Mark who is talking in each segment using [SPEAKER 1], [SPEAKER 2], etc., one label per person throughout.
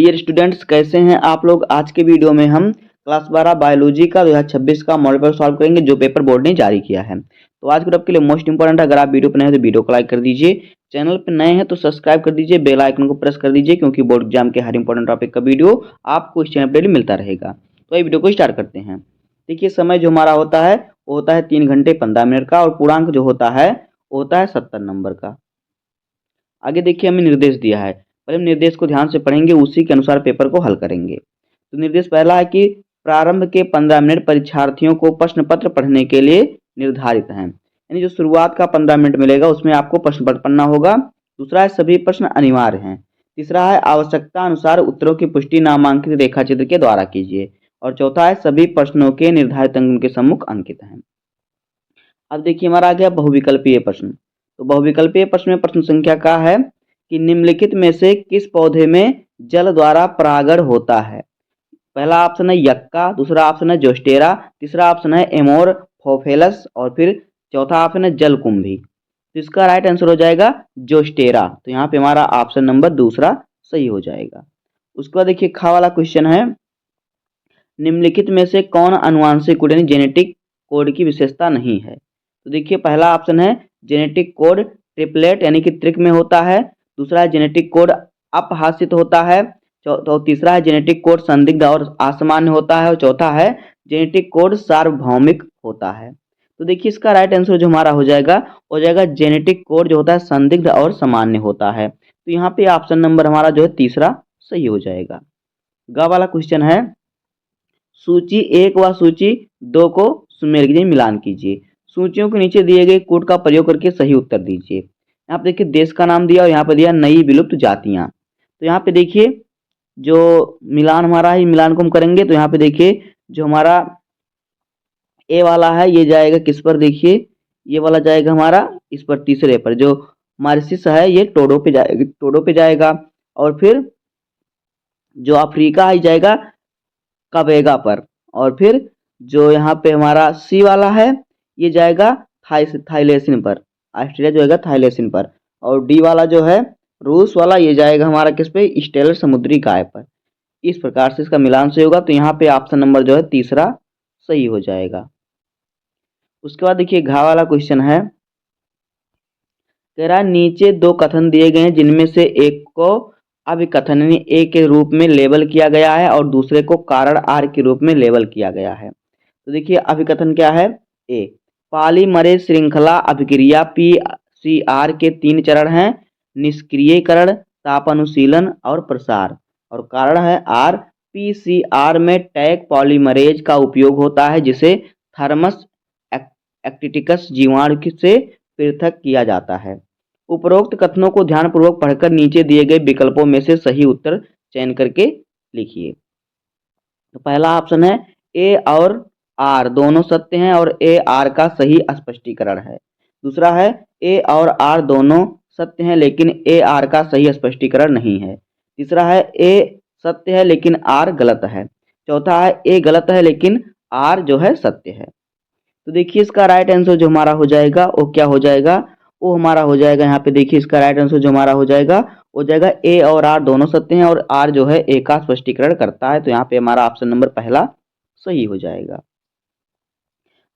[SPEAKER 1] Dear students, कैसे हैं आप लोग। आज के वीडियो में हम क्लास 12 बायोलॉजी का 2026 का मॉडल पेपर सॉल्व करेंगे जो पेपर बोर्ड ने जारी किया है। तो आज के टॉपिक के लिए मोस्ट इंपॉर्टेंट, अगर आप वीडियो पर नए हैं तो वीडियो को लाइक कर दीजिए, चैनल पर नए हैं तो सब्सक्राइब कर दीजिए, बेल आइकन को प्रेस कर दीजिए, क्योंकि बोर्ड एग्जाम के हर इंपॉर्टेंट टॉपिक का वीडियो आपको इस चैनल पर डेली मिलता रहेगा। तो ये वीडियो को स्टार्ट करते हैं। देखिए, समय जो हमारा होता है वो होता है 3 घंटे 15 मिनट का, और पूर्णांक जो होता है वो होता है 70 नंबर का। आगे देखिए, हमें निर्देश दिया है, पहले हम निर्देश को ध्यान से पढ़ेंगे, उसी के अनुसार पेपर को हल करेंगे। तो निर्देश पहला है कि प्रारंभ के 15 मिनट परीक्षार्थियों को प्रश्न पत्र पढ़ने के लिए निर्धारित हैं। यानी जो शुरुआत का 15 मिनट मिलेगा उसमें आपको प्रश्न पत्र पढ़ना होगा। दूसरा है सभी प्रश्न अनिवार्य हैं। तीसरा है आवश्यकता अनुसार उत्तरों की पुष्टि नामांकित रेखा चित्र के द्वारा कीजिए। और चौथा है सभी प्रश्नों के निर्धारित अंक उनके सम्मुख अंकित हैं। अब देखिए, हमारा आ गया बहुविकल्पीय प्रश्न। तो बहुविकल्पीय प्रश्न में प्रश्न संख्या का है कि निम्नलिखित में से किस पौधे में जल द्वारा परागण होता है। पहला ऑप्शन है यक्का, दूसरा ऑप्शन है जोस्टेरा, तीसरा ऑप्शन है एमोरफोफेलस, और फिर चौथा ऑप्शन है जलकुंभी। तो इसका राइट आंसर हो जाएगा जोस्टेरा। तो यहाँ पे हमारा ऑप्शन नंबर दूसरा सही हो जाएगा। उसके बाद देखिए, खा वाला क्वेश्चन है, निम्नलिखित में से कौन आनुवांशिक कोड यानी जेनेटिक कोड की विशेषता नहीं है। तो देखिए, पहला ऑप्शन है जेनेटिक कोड ट्रिपलेट यानी कि त्रिक में होता है, दूसरा है जेनेटिक कोड अपहासित होता है, तो तीसरा है जेनेटिक कोड संदिग्ध और असामान्य होता है, और चौथा है जेनेटिक कोड सार्वभौमिक होता है। तो देखिए, इसका राइट आंसर जो हमारा हो जाएगा जेनेटिक कोड जो होता है संदिग्ध और सामान्य होता है। तो यहाँ पे ऑप्शन नंबर हमारा जो है तीसरा सही हो जाएगा। ग वाला क्वेश्चन है, सूची 1 व सूची 2 को सुमेल कीजिए, मिलान कीजिए। सूचियों के नीचे दिए गए कोड का प्रयोग करके सही उत्तर दीजिए। यहाँ पे देखिए देश का नाम दिया और यहाँ पे दिया नई विलुप्त जातियां। तो यहाँ पे देखिए जो मिलान हमारा है, मिलान को हम करेंगे तो यहाँ पे देखिए जो हमारा ए वाला है ये जाएगा किस पर, देखिए ये वाला जाएगा हमारा इस पर, तीसरे पर। जो मारिसिस है ये टोडो पे जाएगा, और फिर जो अफ्रीका है जाएगा कवेगा पर, और फिर जो यहाँ पे हमारा सी वाला है ये जाएगा थाईलेसिन पर, ऑस्ट्रेलिया जो है थाईलेसिन पर, और डी वाला जो है रूस वाला ये जाएगा हमारा किस पे, स्टेलर समुद्री गाय पर। इस प्रकार से इसका मिलान से होगा। तो यहाँ पे ऑप्शन नंबर जो है तीसरा सही हो जाएगा। उसके बाद देखिए घा वाला क्वेश्चन है, कह रहा है नीचे 2 कथन दिए गए हैं जिनमें से एक को अभिकथन ए के रूप में लेबल किया गया है और दूसरे को कारण आर के रूप में लेबल किया गया है। तो देखिए अभिकथन क्या है, ए पॉलीमरेज श्रृंखला अभिक्रिया पीसीआर के 3 चरण हैं, निष्क्रियकरण, तापानुशीलन और प्रसार। और कारण है आर, पीसीआर में टैग पॉलीमरेज का उपयोग होता है जिसे थर्मस एक्टिटिकस जीवाणु से पृथक किया जाता है। उपरोक्त कथनों को ध्यानपूर्वक पढ़कर नीचे दिए गए विकल्पों में से सही उत्तर चयन करके लिखिए। तो पहला ऑप्शन है ए और आर दोनों सत्य हैं और ए आर का सही स्पष्टीकरण है। दूसरा है ए और आर दोनों सत्य हैं लेकिन ए आर का सही स्पष्टीकरण नहीं है। तीसरा है ए सत्य है लेकिन आर गलत है। चौथा है ए गलत है लेकिन आर जो है सत्य है। तो देखिए इसका राइट आंसर जो हमारा हो जाएगा वो क्या हो जाएगा, वो हमारा हो जाएगा, यहाँ पे देखिए इसका राइट आंसर जो हमारा हो जाएगा ए और आर दोनों सत्य हैं और आर जो है ए का स्पष्टीकरण करता है। तो यहाँ पे हमारा ऑप्शन नंबर पहला सही हो जाएगा।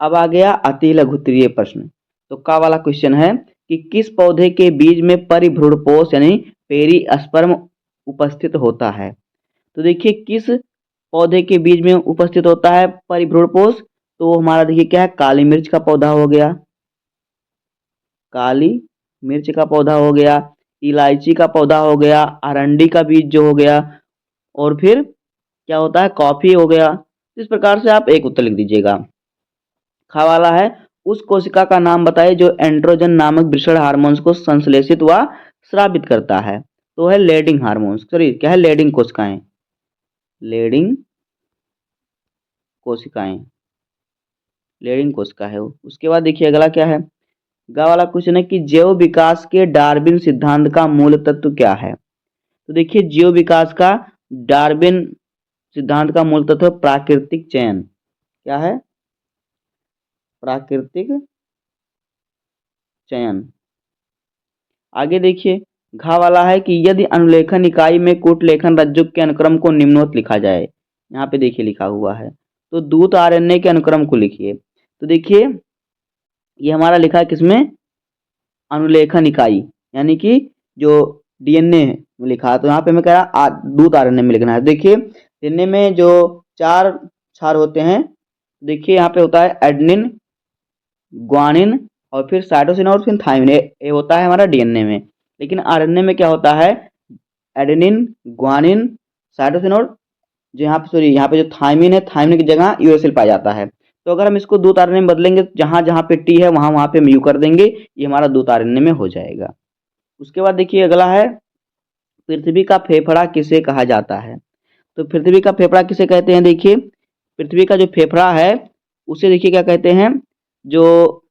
[SPEAKER 1] अब आ गया अति लघुत्तरीय प्रश्न। तो का वाला क्वेश्चन है कि किस पौधे के बीज में परिभ्रूणपोष यानी पेरिस्पर्म उपस्थित होता है। तो देखिए किस पौधे के बीज में उपस्थित होता है परिभ्रूणपोष, तो हमारा देखिए क्या है, काली मिर्च का पौधा हो गया, काली मिर्च का पौधा हो गया, इलायची का पौधा हो गया, अरंडी का बीज जो हो गया, और फिर क्या होता है, कॉफी हो गया। इस प्रकार से आप एक उत्तर लिख दीजिएगा। खा वाला है उस कोशिका का नाम बताइए जो एंड्रोजन नामक वृषण हार्मोन्स को संश्लेषित व स्रावित करता है। तो है लेडिंग हार्मोन्स, सॉरी क्या है, लेडिंग कोशिकाएं, लेडिंग कोशिकाएं, लेडिंग कोशिका है वो। उसके बाद देखिए अगला क्या है, गा वाला क्वेश्चन है कि जैव विकास के डार्विन सिद्धांत का मूल तत्व क्या है। तो देखिए जैव विकास का डार्विन सिद्धांत का मूल तत्व प्राकृतिक चयन, क्या है, प्राकृतिक चयन। आगे देखिए घा वाला है कि यदि अनुलेखन इकाई में कूटलेखन रज्जुक के अनुक्रम को निम्नोक्त लिखा जाए, यहाँ पे देखिए लिखा हुआ है, तो दूत आरएनए के अनुक्रम को लिखिए। तो देखिए ये हमारा लिखा है किसमें, अनुलेखन इकाई, यानी कि जो डीएनए है वो लिखा है। तो यहाँ पे मैं कह रहा दूत आरएनए में लिखना है। देखिए डीएनए में जो 4 क्षार होते हैं, देखिए यहाँ पे होता है एडेनिन, ग्वानिन और फिर साइटोसिन और फिर थाइमिन, ये होता है हमारा डीएनए में। लेकिन आरएनए में क्या होता है, एडेनिन, ग्वानिन, साइटोसिन और जो यहाँ पे सॉरी यहाँ पे जो थाइमिन है, थाइमिन की जगह यूरेसिल पाया जाता है। तो अगर हम इसको दूत आरएनए में बदलेंगे तो जहाँ जहाँ पे टी है वहाँ वहाँ पे हम यू कर देंगे, ये हमारा दूत आरएनए में हो जाएगा। उसके बाद देखिए अगला है, पृथ्वी का फेफड़ा किसे कहा जाता है। तो पृथ्वी का फेफड़ा किसे कहते हैं, देखिए पृथ्वी का जो फेफड़ा है उसे देखिए क्या कहते हैं, जो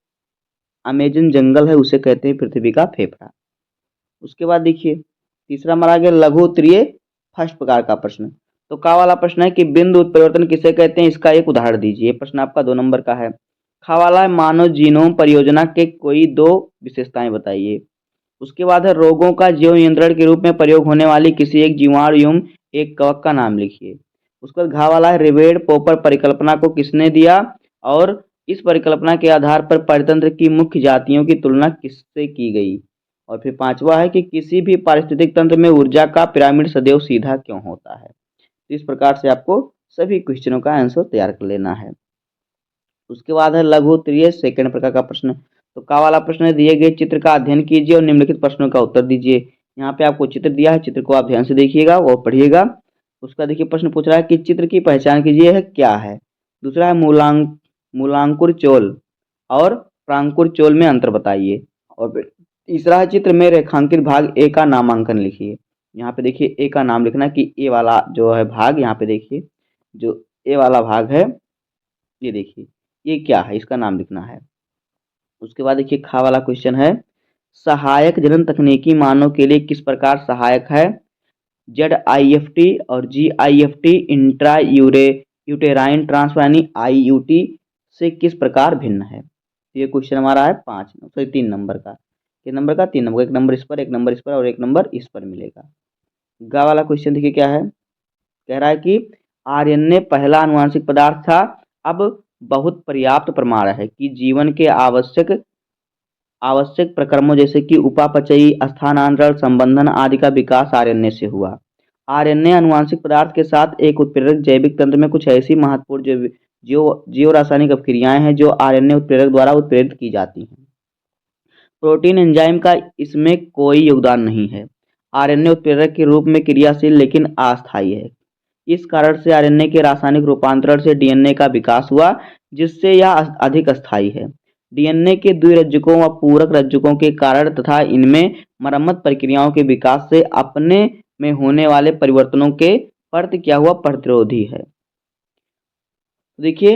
[SPEAKER 1] अमेजन जंगल है उसे कहते हैं पृथ्वी का फेफड़ा। उसके बाद देखिए तीसरा हमारा आ गया लघु उत्तरीय फर्स्ट प्रकार का प्रश्न। तो का वाला प्रश्न है कि बिंदु उत्परिवर्तन किसे कहते हैं, इसका एक उदाहरण दीजिए। ये प्रश्न आपका 2 नंबर का है। खा वाला है मानव जीनोम परियोजना के कोई 2 विशेषताएं बताइए। उसके बाद है रोगों का जैव नियंत्रण के रूप में प्रयोग होने वाली किसी एक जीवाणु एवं एक कवक का नाम लिखिए। उसके बाद घा वाला है रिवेड पोपर परिकल्पना को किसने दिया और इस परिकल्पना के आधार पर परितंत्र की मुख्य जातियों की तुलना किससे की गई। और फिर पांचवा है कि किसी भी पारिस्थितिक तंत्र में ऊर्जा का पिरामिड सदैव सीधा क्यों होता है। तो इस प्रकार से आपको सभी क्वेश्चनों का आंसर तैयार कर लेना है। उसके बाद है लघु उत्तरीय सेकंड प्रकार का प्रश्न। तो का वाला प्रश्न है दिए गए चित्र का अध्ययन कीजिए और निम्नलिखित प्रश्नों का उत्तर दीजिए। यहाँ पे आपको चित्र दिया है, चित्र को आप ध्यान से देखिएगा और पढ़िएगा। उसका देखिए प्रश्न पूछ रहा है कि चित्र की पहचान कीजिए है क्या है। दूसरा है मूलांकुर चोल और प्रांकुर चोल में अंतर बताइए। और फिर तीसरा है चित्र में रेखांकित भाग ए का नामांकन लिखिए। यहाँ पे देखिए ए का नाम लिखना कि ए वाला जो है भाग, यहाँ पे देखिए जो ए वाला भाग है ये देखिए ये क्या है, इसका नाम लिखना है। उसके बाद देखिए खा वाला क्वेश्चन है सहायक जनन तकनीकी मानव के लिए किस प्रकार सहायक है। ZIFT और GIFT इंट्रा यूटेराइन ट्रांसफर यानी IUT से किस प्रकार भिन्न है। ये क्वेश्चन हमारा है 3 नंबर का। किस नंबर का, 3 नंबर, एक नंबर इस पर, एक नंबर इस पर और एक नंबर इस पर मिलेगा। गा वाला क्वेश्चन देखिए क्या है, कह रहा है कि आरएनए पहला आनुवांशिक पदार्थ था। अब बहुत पर्याप्त प्रमाण है कि जीवन के आवश्यक प्रक्रमों जैसे कि उपापचयी, स्थानांतरण, संबंधन आदि का विकास आरएनए से हुआ। आरएनए आनुवांशिक पदार्थ के साथ एक उत्प्रेरक जैविक तंत्र में कुछ ऐसी महत्वपूर्ण जीव रासायनिक अभिक्रियाएं हैं जो आरएनए उत्प्रेरक द्वारा उत्प्रेरित की जाती हैं। प्रोटीन एंजाइम का इसमें कोई योगदान नहीं है। आरएनए उत्प्रेरक के रूप में क्रियाशील लेकिन अस्थायी है। इस कारण से आरएनए के रासायनिक रूपांतरण से डीएनए का विकास हुआ जिससे यह अधिक अस्थायी है। डीएनए के द्विरज्जुकों व पूरक रज्जुकों के कारण तथा इनमें मरम्मत प्रक्रियाओं के विकास से अपने में होने वाले परिवर्तनों के प्रति क्या हुआ, प्रतिरोधी है। देखिए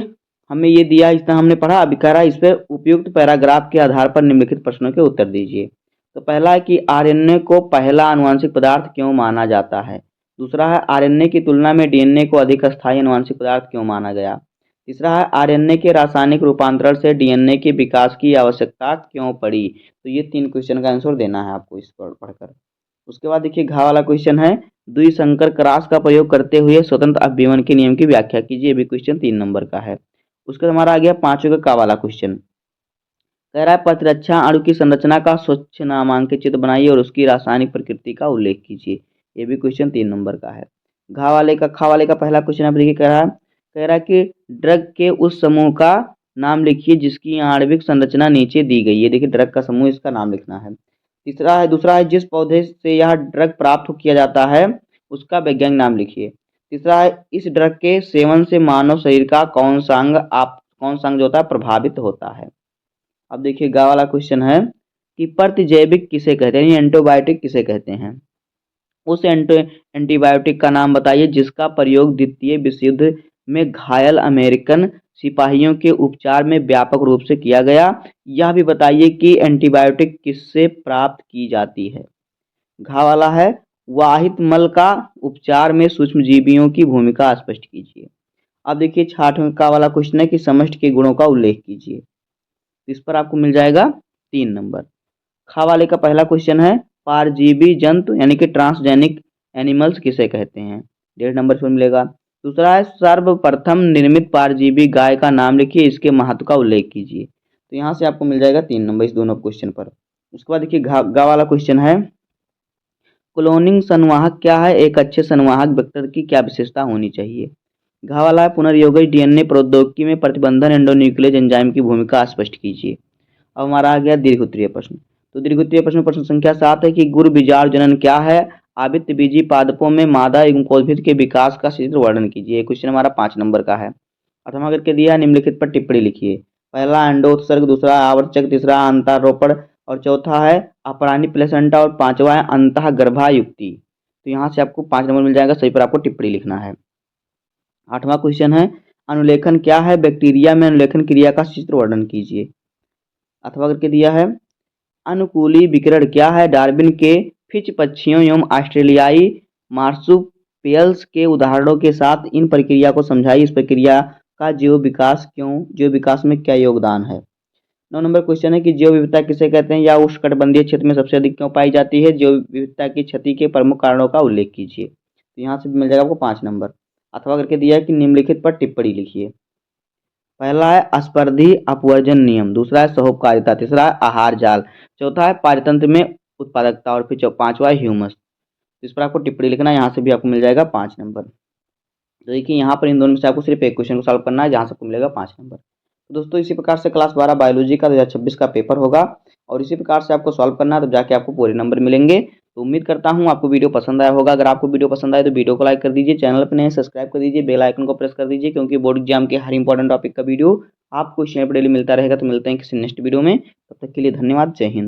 [SPEAKER 1] हमें ये दिया, इतना हमने पढ़ा। अभी कह रहा है इस पर उपयुक्त पैराग्राफ के आधार पर निम्नलिखित प्रश्नों के उत्तर दीजिए। तो पहला है कि आरएनए को पहला आनुवांशिक पदार्थ क्यों माना जाता है। दूसरा है आरएनए की तुलना में डीएनए को अधिक अस्थायी आनुवांशिक पदार्थ क्यों माना गया। तीसरा है आरएनए के रासायनिक रूपांतरण से डीएनए के विकास की आवश्यकता क्यों पड़ी। तो ये 3 क्वेश्चन का आंसर देना है आपको इस पर पढ़कर। उसके बाद देखिए घा वाला क्वेश्चन है द्विसंकर क्रॉस का प्रयोग करते हुए स्वतंत्र अपव्यवन के नियम की व्याख्या कीजिए। ये भी क्वेश्चन 3 नंबर का है। उसके बाद हमारा आ गया 5वें का वाला क्वेश्चन, कह रहा है प्रतिरक्षा अणु की संरचना का स्वच्छ नामांकित चित्र बनाइए और उसकी रासायनिक प्रकृति का उल्लेख कीजिए। ये भी क्वेश्चन 3 नंबर का है। खा वाले का पहला क्वेश्चन आप देखिए, कह रहा है कि ड्रग के उस समूह का नाम लिखिए जिसकी आणविक संरचना नीचे दी गई है। देखिए ड्रग का समूह, इसका नाम लिखना है। दूसरा है जिस पौधे से यह ड्रग प्राप्त किया जाता है उसका वैज्ञानिक नाम लिखिए। तीसरा है इस ड्रग के सेवन से मानव शरीर का कौन सा अंग जो होता है प्रभावित होता है। अब देखिए गा वाला क्वेश्चन है कि प्रतिजैविक किसे कहते हैं, एंटीबायोटिक किसे कहते हैं। उस एंटीबायोटिक का नाम बताइए जिसका प्रयोग द्वितीय विश्व युद्ध में घायल अमेरिकन सिपाहियों के उपचार में व्यापक रूप से किया गया। यह भी बताइए कि एंटीबायोटिक किससे प्राप्त की जाती है। घा वाला है वाहित मल का उपचार में सूक्ष्मजीवियों की भूमिका स्पष्ट कीजिए। अब देखिए 6वें का वाला क्वेश्चन है कि समष्टि के गुणों का उल्लेख कीजिए। इस पर आपको मिल जाएगा 3 नंबर। खा वाले का पहला क्वेश्चन है परजीवी जंतु यानी कि ट्रांसजेनिक एनिमल्स किसे कहते हैं? 1.5 नंबर पर मिलेगा। दूसरा है सर्वप्रथम निर्मित परजीवी गाय का नाम लिखिए, इसके महत्व का उल्लेख कीजिए। तो यहाँ से आपको मिल जाएगा 3 नंबर इस दोनों क्वेश्चन पर। उसके बाद देखिए घा वाला क्वेश्चन है, क्लोनिंग संवाहक क्या है? एक अच्छे संवाहक वेक्टर की क्या विशेषता होनी चाहिए? घा वाला है पुनर्योजी डीएनए प्रौद्योगिकी में प्रतिबंधन एंडोन्यूक्लियस एंजाइम की भूमिका स्पष्ट कीजिए। अब हमारा आ गया दीर्घोत्तरीय प्रश्न। तो दीर्घोत्तरीय प्रश्न संख्या 7 है कि गुरु बीजाणु जनन क्या है? आवित्त बीजी पादपों में मादा एवं कोषभिद के विकास का शीघ्र वर्णन कीजिए। क्वेश्चन हमारा 5 नंबर का है। अथवा करके दिया निम्नलिखित पर टिप्पणी लिखिए। पहला अंडोत्सर्ग, दूसरा आवर्चक, तीसरा अंतरोपण और चौथा है अपरानी प्लेसेंटा और पांचवा है अंतःगर्भायुक्ति। तो यहाँ से आपको 5 नंबर मिल जाएगा, सही पर आपको टिप्पणी लिखना है। 8वां क्वेश्चन है अनुलेखन क्या है? बैक्टीरिया में अनुलेखन क्रिया का चित्र वर्णन कीजिए। अथवा करके दिया है अनुकूली विकिरण क्या है? डार्विन के फिच पक्षियों एवं ऑस्ट्रेलियाई मार्सुपियल्स के उदाहरणों के साथ इन प्रक्रिया को समझाइए। इस प्रक्रिया का जीव विकास में क्या योगदान है? 9 नंबर क्वेश्चन है कि जैव विविधता किसे कहते हैं या उष्णकटिबंधीय क्षेत्र में सबसे अधिक क्यों पाई जाती है? जैव विविधता की क्षति के प्रमुख कारणों का उल्लेख कीजिए। तो यहाँ से मिल जाएगा आपको 5 नंबर। अथवा करके दिया है कि निम्नलिखित पर टिप्पणी लिखिए। पहला है अस्पर्धी अपवर्जन नियम, दूसरा है सहोपकारिता, तीसरा है आहार जाल, चौथा है पारतंत्र में उत्पादकता और फिर पांचवा है ह्यूमस। इस पर आपको टिप्पणी लिखना है, यहाँ से भी आपको मिल जाएगा 5 नंबर। तो देखिए यहाँ पर इन दोनों में से आपको सिर्फ एक क्वेश्चन को सॉल्व करना है, जहाँ से आपको मिलेगा 5 नंबर। तो दोस्तों इसी प्रकार से क्लास 12 बायोलॉजी का 2026 का पेपर होगा और इसी प्रकार से आपको सॉल्व करना है, तब जाके आपको पूरे नंबर मिलेंगे। तो उम्मीद करता हूँ आपको वीडियो पसंद आया होगा। अगर आपको वीडियो पसंद आए तो वीडियो को लाइक कर दीजिए, चैनल पर नए सब्सक्राइब कर दीजिए, बेल आइकन को प्रेस कर दीजिए, क्योंकि बोर्ड एग्जाम के हर इंपॉर्टेंट टॉपिक का वीडियो आपको इस चैनल पर डेली मिलता रहेगा। तो मिलते हैं किसी नेक्स्ट वीडियो में, तब तक के लिए धन्यवाद, जय हिंद।